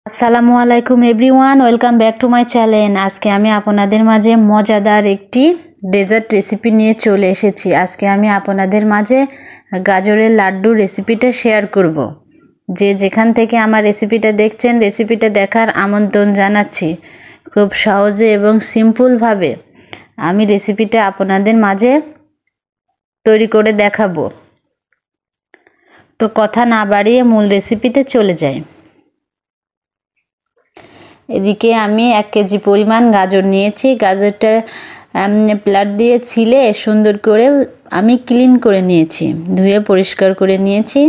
আসসালামু আলাইকুম everyone, welcome back to my channel. আজকে আমি আপনাদের মাঝে মজাদার একটি ডেজার্ট রেসিপি নিয়ে চলে এসেছি। আজকে আমি আপনাদের মাঝে গাজরের লাড্ডু রেসিপিটা শেয়ার করব। যে যেখান থেকে আমার রেসিপিটা দেখছেন, রেসিপিটা দেখার আমন্ত্রণ জানাচ্ছি। খুব সহজে এবং সিম্পলভাবে আমি রেসিপিটা আপনাদের মাঝে তৈরি করে দেখাবো। তো কথা না বাড়িয়ে মূল রেসিপিতে চলে যাই। এদিকে আমি 1 কেজি পরিমাণ গাজর নিয়েছি। গাজরটা প্লাট দিয়ে ছিলে সুন্দর করে আমি ক্লিন করে নিয়েছি, ধুয়ে পরিষ্কার করে নিয়েছি।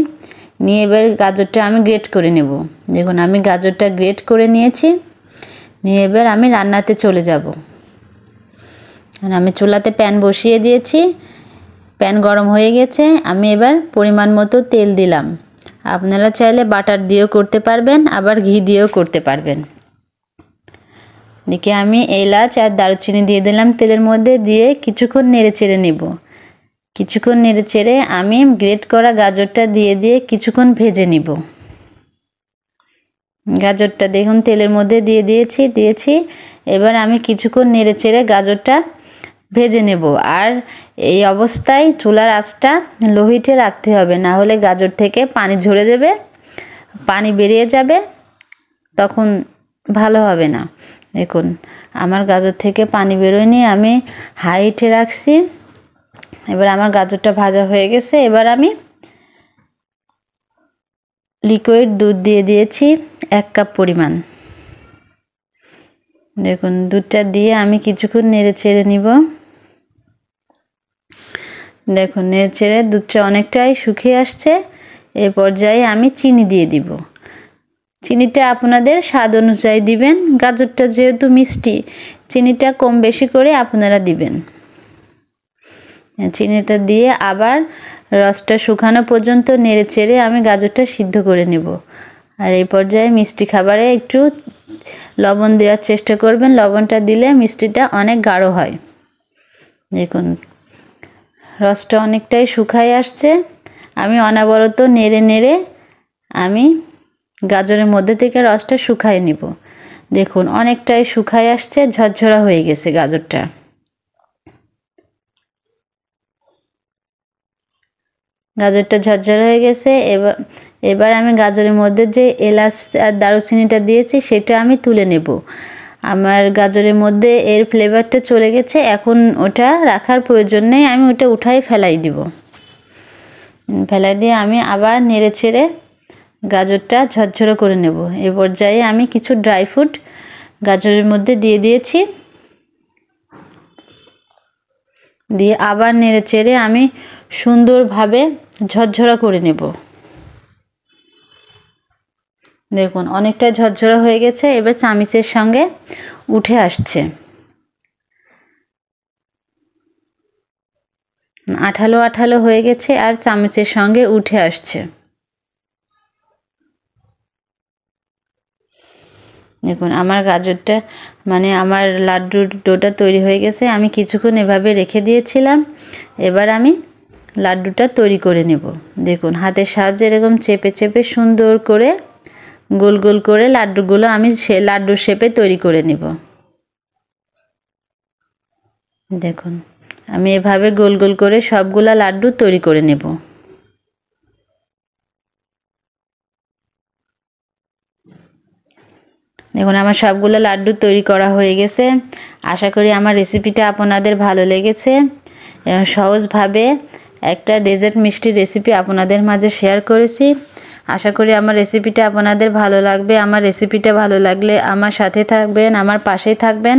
নিয়ে এবার গাজরটা আমি গ্রেট করে নেব। দেখুন আমি গাজরটা গ্রেট করে নিয়েছি। নিয়ে এবার আমি রান্নাতে চলে যাব। আর আমি চুলাতে প্যান বসিয়ে দিয়েছি। প্যান গরম হয়ে গেছে। আমি এবার পরিমাণ মতো তেল দিলাম। আপনারা চাইলে বাটার দিয়েও করতে পারবেন, আবার ঘি দিয়েও করতে পারবেন। দিকে আমি এলাচ আর দারুচিনি দিয়ে দিলাম তেলের মধ্যে, দিয়ে কিছুক্ষণ নেড়ে চেড়ে নেব। কিছুক্ষণ নেড়ে চেড়ে আমি গ্রেট করা গাজরটা দিয়ে কিছুক্ষণ ভেজে নিব। গাজরটা দেখুন তেলের মধ্যে দিয়েছি। এবার আমি কিছুক্ষণ নেড়ে চেড়ে গাজরটা ভেজে নেব। আর এই অবস্থায় চুলার আঁচটা লো হিটে রাখতে হবে, না হলে গাজর থেকে পানি ঝরে যাবে, পানি বেরিয়ে যাবে, তখন ভালো হবে না। দেখুন আমার গাজর থেকে পানি বেরোয়নি, আমি হাই হিটে রাখছি। এবার আমার গাজরটা ভাজা হয়ে গেছে। এবার আমি লিকুইড দুধ দিয়ে দিয়েছি 1 কাপ পরিমাণ। দেখুন দুধটা দিয়ে আমি কিছুক্ষণ নেড়ে চেড়ে নিব। দেখুন নেড়ে চেড়ে দুধটা অনেকটাই শুকিয়ে আসছে। এই পর্যায়ে আমি চিনি দিয়ে দিব। চিনিটা আপনাদের স্বাদ অনুযায়ী দিবেন। গাজরটা যেহেতু মিষ্টি, চিনিটা কম বেশি করে আপনারা দিবেন। চিনিটা দিয়ে আবার রসটা শুকানো পর্যন্ত নেড়ে চেড়ে আমি গাজরটা সিদ্ধ করে নেব। আর এই পর্যায়ে মিষ্টি খাবারে একটু লবণ দেওয়ার চেষ্টা করবেন। লবণটা দিলে মিষ্টিটা অনেক গাঢ় হয়। দেখুন রসটা অনেকটাই শুকায় আসছে। আমি অনবরত নেড়ে আমি গাজরের মধ্যে থেকে রসটা শুকায় নিব। দেখুন অনেকটাই শুকায় আসছে, ঝরঝরা হয়ে গেছে গাজরটা। গাজরটা ঝরঝরা হয়ে গেছে। এবার আমি গাজরের মধ্যে যে এলাচ আর দারুচিনিটা দিয়েছি সেটা আমি তুলে নেব। আমার গাজরের মধ্যে এর ফ্লেভারটা চলে গেছে, এখন ওটা রাখার প্রয়োজন নেই, আমি ওটা ফেলাই দিব। ফেলাই দিয়ে আমি আবার নেড়ে ছেড়ে গাজরটা ঝরঝরা করে নেব। এ পর্যায়ে আমি কিছু ড্রাই ফ্রুট গাজরের মধ্যে দিয়ে দিয়েছি। দিয়ে আবার নেড়ে চেড়ে আমি সুন্দরভাবে ঝরঝরা করে নেব। দেখুন অনেকটা ঝরঝরা হয়ে গেছে। এবার চামিচের সঙ্গে উঠে আসছে, আঠালো আঠালো হয়ে গেছে আর চামিচের সঙ্গে উঠে আসছে। দেখুন আমার গাজরটা আমার লাড্ডুর ডোটা তৈরি হয়ে গেছে। আমি কিছুক্ষণ এভাবে রেখে দিয়েছিলাম। এবার আমি লাড্ডুটা তৈরি করে নেব। দেখুন হাতের সাহায্যে এরকম চেপে সুন্দর করে গোল গোল করে লাড্ডুগুলো আমি লাড্ডুর শেপে তৈরি করে নেব। দেখুন আমি এভাবে গোল গোল করে সবগুলা লাড্ডু তৈরি করে নেব। দেখুন আমার সবগুলো লাড্ডু তৈরি করা হয়ে গেছে। আশা করি আমার রেসিপিটা আপনাদের ভালো লেগেছে। সহজভাবে একটা ডেজার্ট মিষ্টির রেসিপি আপনাদের মাঝে শেয়ার করেছি। আশা করি আমার রেসিপিটা আপনাদের ভালো লাগবে। আমার রেসিপিটা ভালো লাগলে আমার সাথে থাকবেন, আমার পাশেই থাকবেন।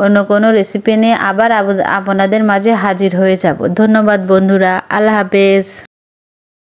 অন্য কোনো রেসিপি নিয়ে আবার আপনাদের মাঝে হাজির হয়ে যাব। ধন্যবাদ বন্ধুরা, আল্লাহ হাফেজ।